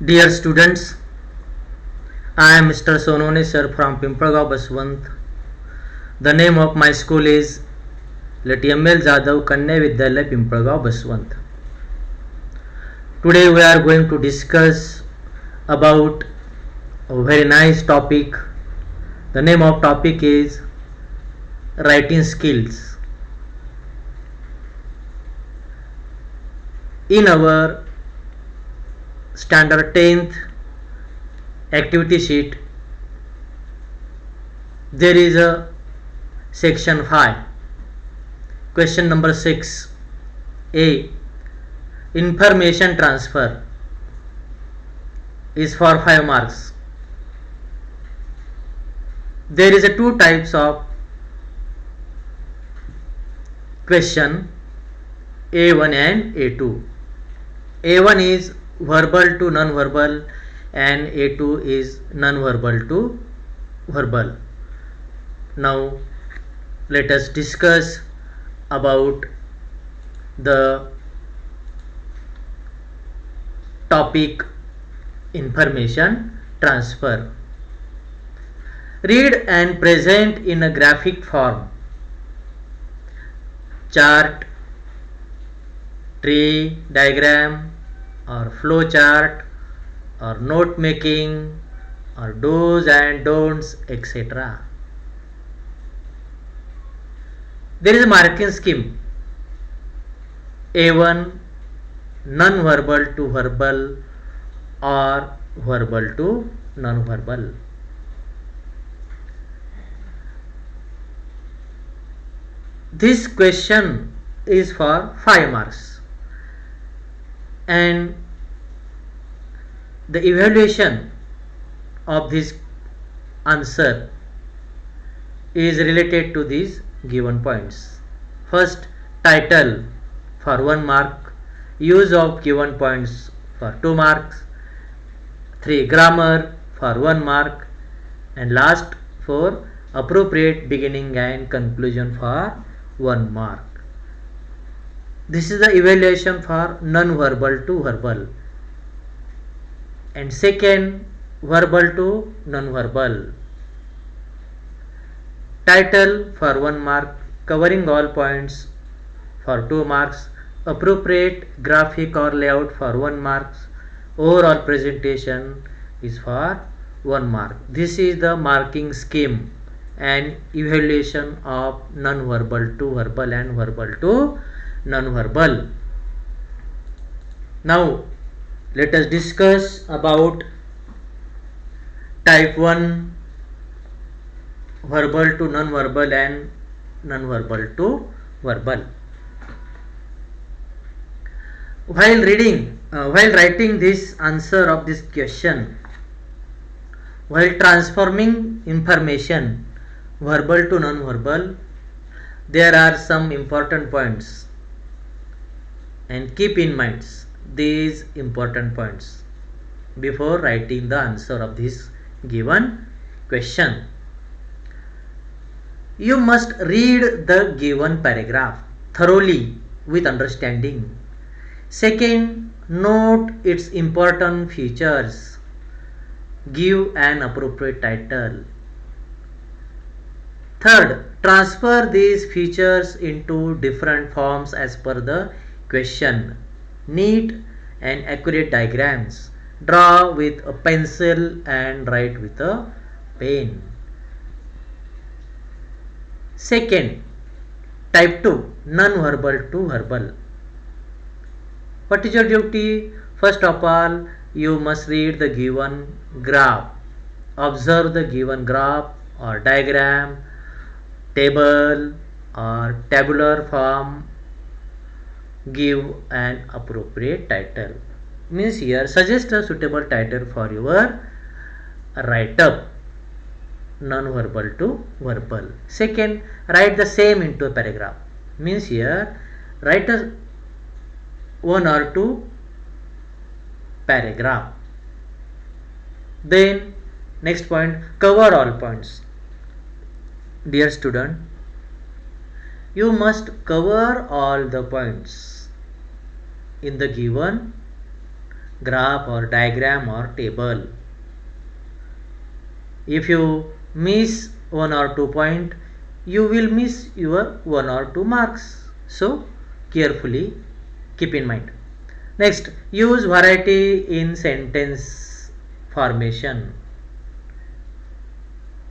Dear students, I am Mr. Sonone sir from Pimpalgaon Baswant. The name of my school is Let Jadhav Kanya Vidyalaya Pimpalgaon Baswant. Today we are going to discuss about a very nice topic. The name of topic is writing skills. In our standard 10th activity sheet, there is a section 5, question number 6. A. Information transfer is for 5 marks. There is a two types of question, A1 and A2. A1 is verbal to non-verbal and A2 is non-verbal to verbal. Now let us discuss about the topic information transfer. Read and present in a graphic form chart, tree diagram or flow chart or note making or do's and don'ts, etc. There is a marking scheme. A1 non-verbal to verbal or verbal to non-verbal. This question is for 5 marks and the evaluation of this answer is related to these given points. First, title for 1 mark, use of given points for 2 marks, 3 grammar for 1 mark, and last 4 appropriate beginning and conclusion for 1 mark. This is the evaluation for non-verbal to verbal. And second, verbal to non-verbal. Title for 1 mark, covering all points for 2 marks, appropriate graphic or layout for 1 marks, overall presentation is for 1 mark. This is the marking scheme and evaluation of non-verbal to verbal and verbal to non-verbal. Now let us discuss about type 1 verbal to non-verbal and non-verbal to verbal. While writing this answer of this question, while transforming information verbal to non-verbal, there are some important points and keep in mind these important points before writing the answer of this given question. You must read the given paragraph thoroughly with understanding. Second, note its important features. Give an appropriate title. Third, transfer these features into different forms as per the question. Neat and accurate diagrams. Draw with a pencil and write with a pen. Second, type 2, non-verbal to verbal. What is your duty? First of all, you must read the given graph. Observe the given graph or diagram, table or tabular form. Give an appropriate title. Means here suggest a suitable title for your write-up, non-verbal to verbal. Second, write the same into a paragraph. Means here write a 1 or 2 paragraph. Then next point, cover all points. Dear student, you must cover all the points in the given graph or diagram or table. If you miss 1 or 2 point, you will miss your 1 or 2 marks. So carefully keep in mind. Next, use variety in sentence formation.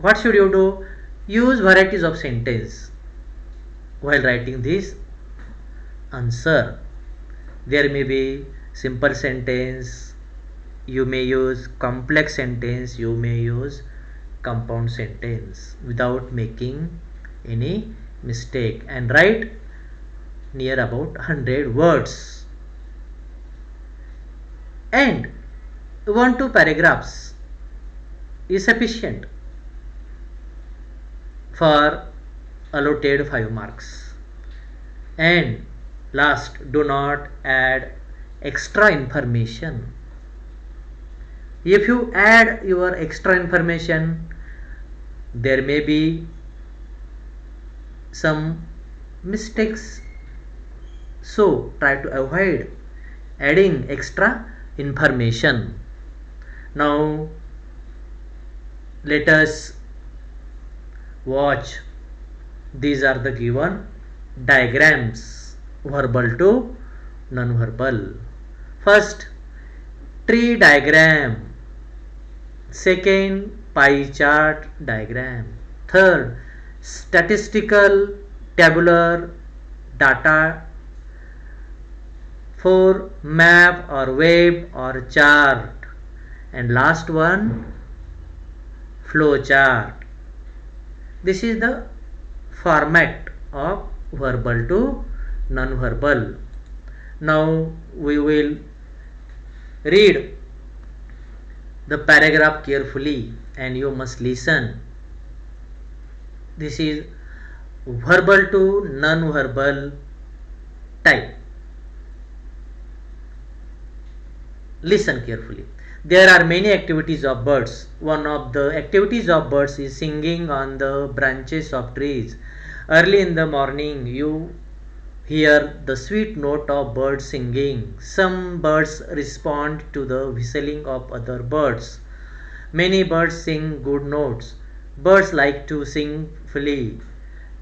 What should you do? Use varieties of sentence while writing this answer. There may be simple sentence, you may use complex sentence, you may use compound sentence without making any mistake, and write near about 100 words. And 1-2 paragraphs is sufficient for allotted 5 marks. And last, do not add extra information. If you add your extra information, there may be some mistakes. So try to avoid adding extra information. Now let us watch. These are the given diagrams, verbal to non-verbal. First, tree diagram. Second, pie chart diagram. Third, statistical tabular data. 4, map or web or chart. And last one, flow chart. This is the format of verbal to non-verbal. Now we will read the paragraph carefully and you must listen. This is verbal to non-verbal type. Listen carefully. There are many activities of birds. One of the activities of birds is singing on the branches of trees. Early in the morning, you hear the sweet note of birds singing. Some birds respond to the whistling of other birds. Many birds sing good notes. Birds like to sing fully,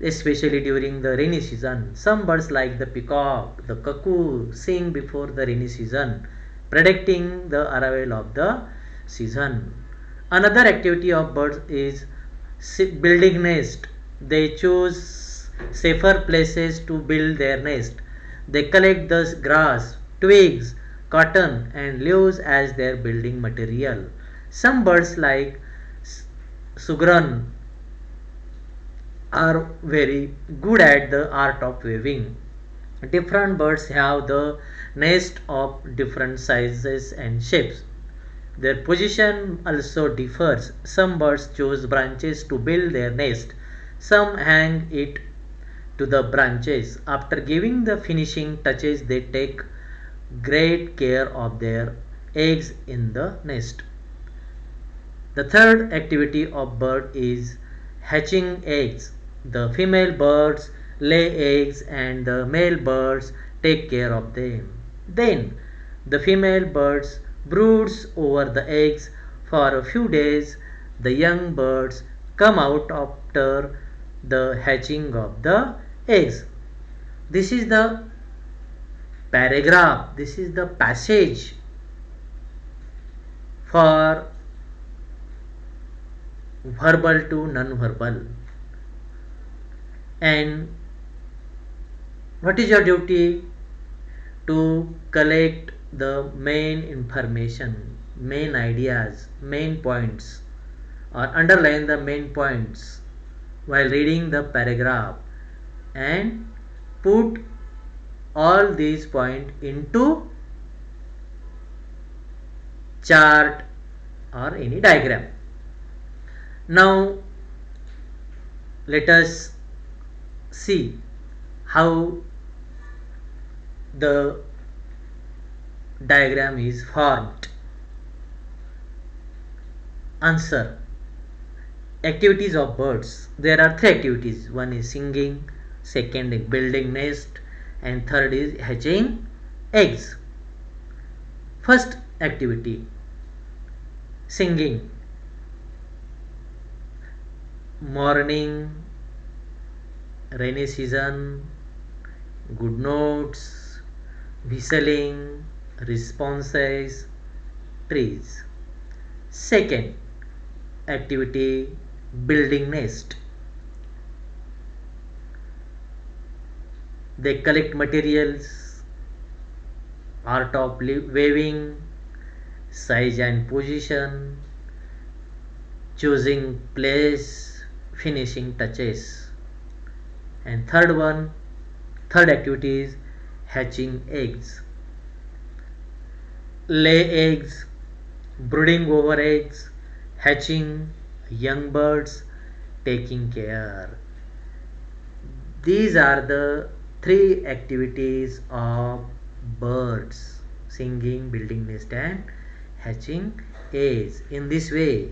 especially during the rainy season. Some birds like the peacock, the cuckoo sing before the rainy season, predicting the arrival of the season. Another activity of birds is building nest. They choose safer places to build their nest. They collect the grass, twigs, cotton and leaves as their building material. Some birds like sugran are very good at the art of weaving. Different birds have the nest of different sizes and shapes. Their position also differs. Some birds choose branches to build their nest. Some hang it to the branches. After giving the finishing touches, they take great care of their eggs in the nest. The third activity of bird is hatching eggs. The female birds lay eggs and the male birds take care of them. Then the female birds broods over the eggs for a few days. The young birds come out after the hatching of the eggs. This is the paragraph, this is the passage for verbal to non-verbal. And what is your duty? To collect the main information, main ideas, main points, or underline the main points while reading the paragraph and put all these points into chart or any diagram. Now let us see how the diagram is formed. Answer. Activities of birds. There are 3 activities. One is singing, second is building nest, and third is hatching eggs. First activity. Singing, morning, rainy season, good notes, whistling, responses, trees. Second activity, building nest. They collect materials, art of weaving, size and position, choosing place, finishing touches. And third activity is hatching eggs. Lay eggs, brooding over eggs, hatching young birds, taking care. These are the three activities of birds: singing, building nest, and hatching eggs. In this way,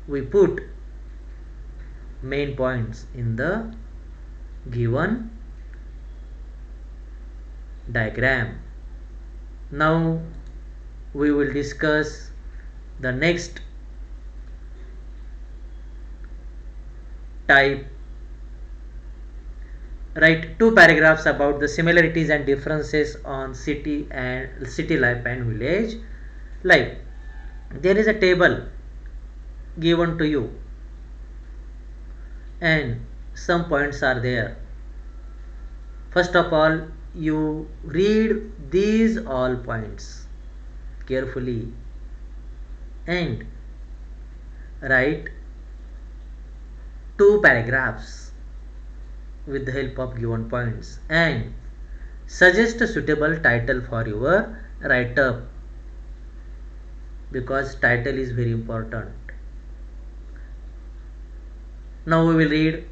we put main points in the given diagram. Now we will discuss the next type. Write two paragraphs about the similarities and differences on city life and village life. There is a table given to you and some points are there. First of all, you read these all points carefully and write two paragraphs with the help of given points and suggest a suitable title for your write up, because title is very important. Now we will read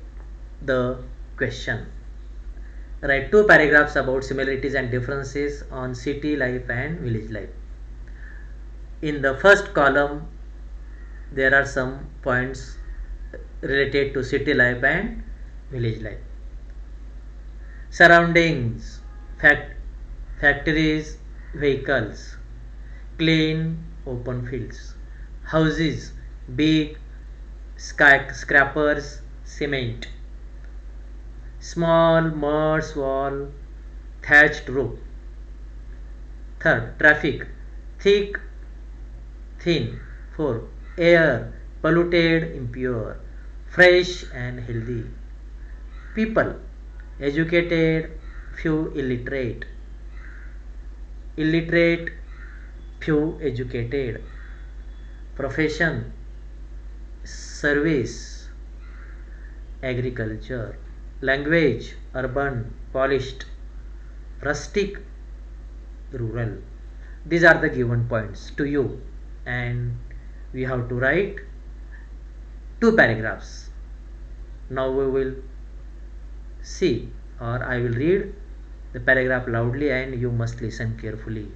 the question. Write two paragraphs about similarities and differences on city life and village life. In the first column, there are some points related to city life and village life. Surroundings, factories, vehicles, clean open fields, houses, big skyscrapers, cement, small mud wall, thatched roof. Third, traffic, thick, thin. Four, air, polluted, impure, fresh and healthy. People, educated, few illiterate, illiterate, few educated. Profession, service, agriculture. Language, urban, polished, rustic, rural. These are the given points to you and we have to write two paragraphs. Now we will see, or I will read the paragraph loudly and you must listen carefully.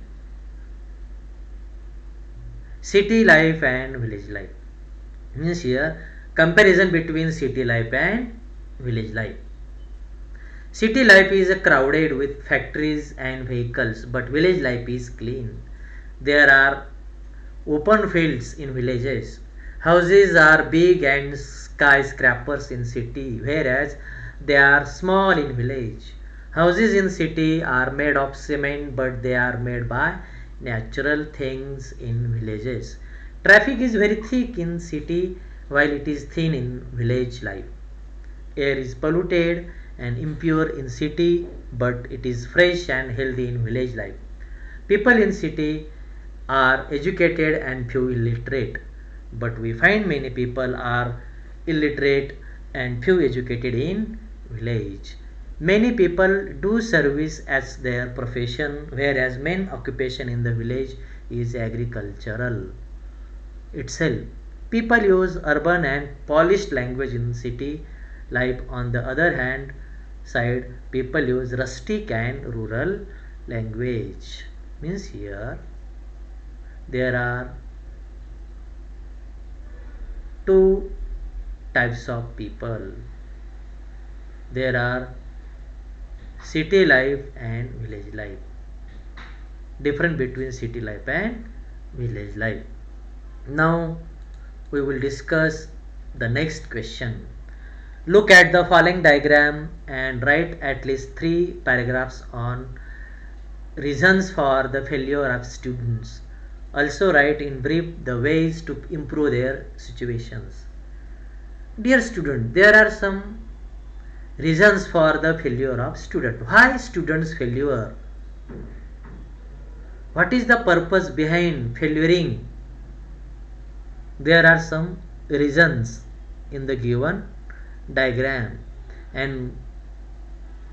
City life and village life means here comparison between city life and village life. City life is crowded with factories and vehicles, but village life is clean. There are open fields in villages. Houses are big and skyscrapers in city, whereas they are small in village. Houses in city are made of cement, but they are made by natural things in villages. Traffic is very thick in city while it is thin in village life. Air is polluted and impure in city, but it is fresh and healthy in village life. People in city are educated and few illiterate, but we find many people are illiterate and few educated in village. Many people do service as their profession, whereas main occupation in the village is agricultural itself. People use urban and polished language in city life. On the other hand side, people use rustic and rural language. Means here there are two types of people. There are city life and village life. difference between city life and village life. Now we will discuss the next question. Look at the following diagram and write at least 3 paragraphs on reasons for the failure of students. Also write in brief the ways to improve their situations. Dear student, there are some reasons for the failure of student. Why students failure? What is the purpose behind failuring? There are some reasons in the given diagram. And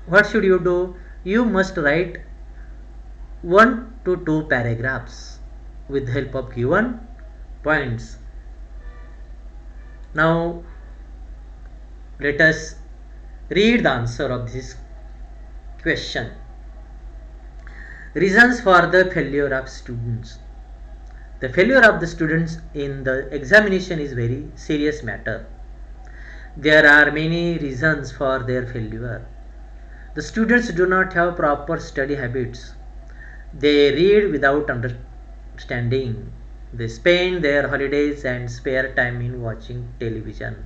what should you do? You must write 1 to 2 paragraphs with help of given points. Now let us read the answer of this question. Reasons for the failure of students. The failure of the students in the examination is very serious matter. There are many reasons for their failure. The students do not have proper study habits. They read without understanding. They spend their holidays and spare time in watching television.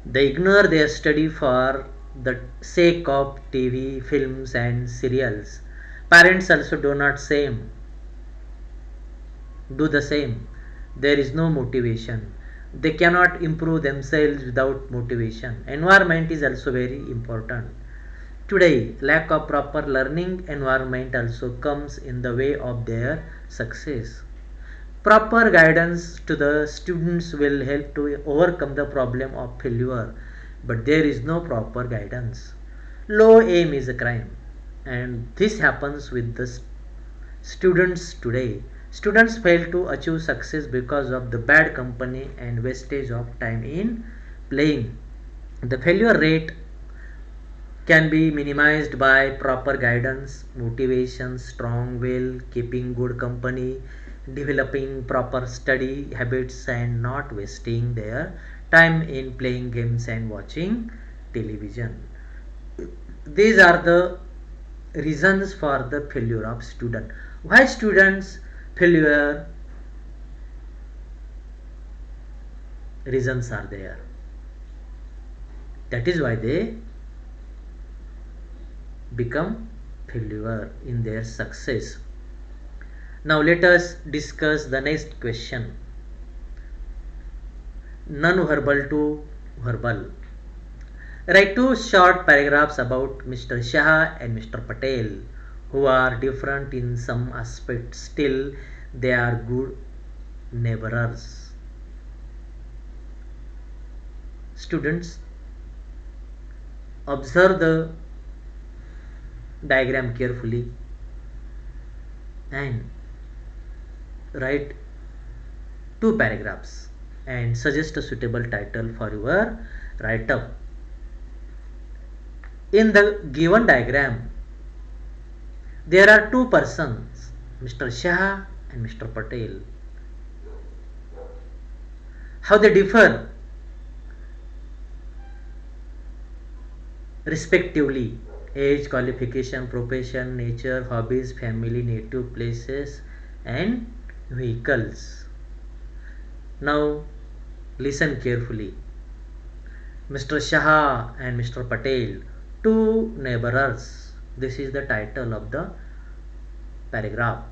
They ignore their study for the sake of TV, films, and serials. Parents also do the same. There is no motivation. They cannot improve themselves without motivation. Environment is also very important. Today, lack of proper learning environment also comes in the way of their success. Proper guidance to the students will help to overcome the problem of failure, but there is no proper guidance. Low aim is a crime, and this happens with the students today. Students fail to achieve success because of the bad company and wastage of time in playing. The failure rate can be minimized by proper guidance, motivation, strong will, keeping good company, developing proper study habits, and not wasting their time in playing games and watching television. These are the reasons for the failure of student. Why students failure? Reasons are there. That is why they become failure in their success. Now let us discuss the next question. Non-verbal to verbal. Write 2 short paragraphs about Mr. Shah and Mr. Patel, who are different in some aspects. Still, they are good neighbors. Students, observe the diagram carefully and write 2 paragraphs and suggest a suitable title for your write-up. In the given diagram, there are 2 persons, Mr. Shah and Mr. Patel. How they differ respectively: age, qualification, profession, nature, hobbies, family, native places, and vehicles. Now listen carefully. Mr. Shah and Mr. Patel, 2 neighbors. This is the title of the paragraph.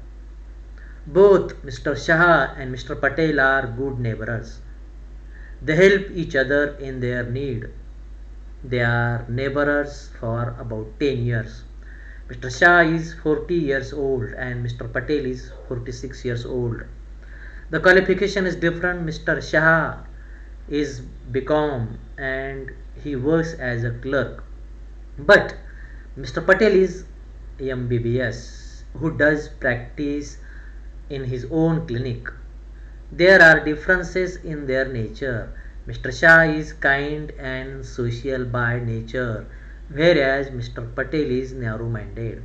Both Mr. Shah and Mr. Patel are good neighbors. They help each other in their need. They are neighbors for about 10 years. Mr. Shah is 40 years old and Mr. Patel is 46 years old. The qualification is different. Mr. Shah is BCom and he works as a clerk. But Mr. Patel is MBBS who does practice in his own clinic. There are differences in their nature. Mr. Shah is kind and social by nature, whereas Mr. Patel is narrow-minded.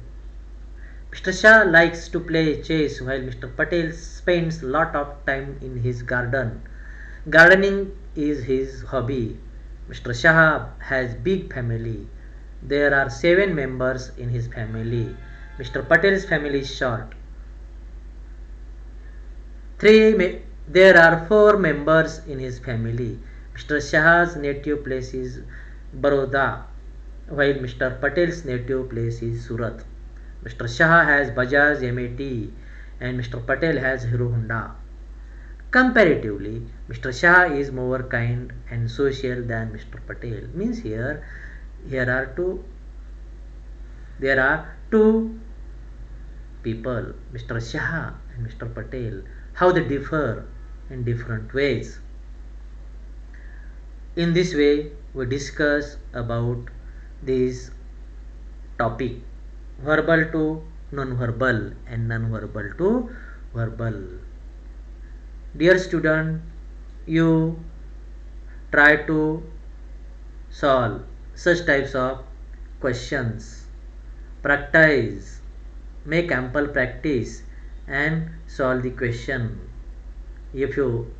Mr. Shah likes to play chess while Mr. Patel spends a lot of time in his garden. Gardening is his hobby. Mr. Shah has big family. There are 7 members in his family. Mr. Patel's family is short. There are four members in his family. Mr. Shah's native place is Baroda, while Mr. Patel's native place is Surat. Mr. Shah has Bajaj MAT and Mr. Patel has Hero Honda. Comparatively, Mr. Shah is more kind and social than Mr. Patel. Means here are two there are two people, Mr. Shah and Mr. Patel, how they differ in different ways. In this way, we discuss about this topic, verbal to non-verbal and non-verbal to verbal. Dear student, you try to solve such types of questions. Practice, make ample practice and solve the question. If you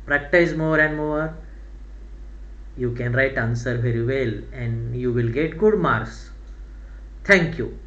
practice more and more, you can write answer very well and you will get good marks. Thank you.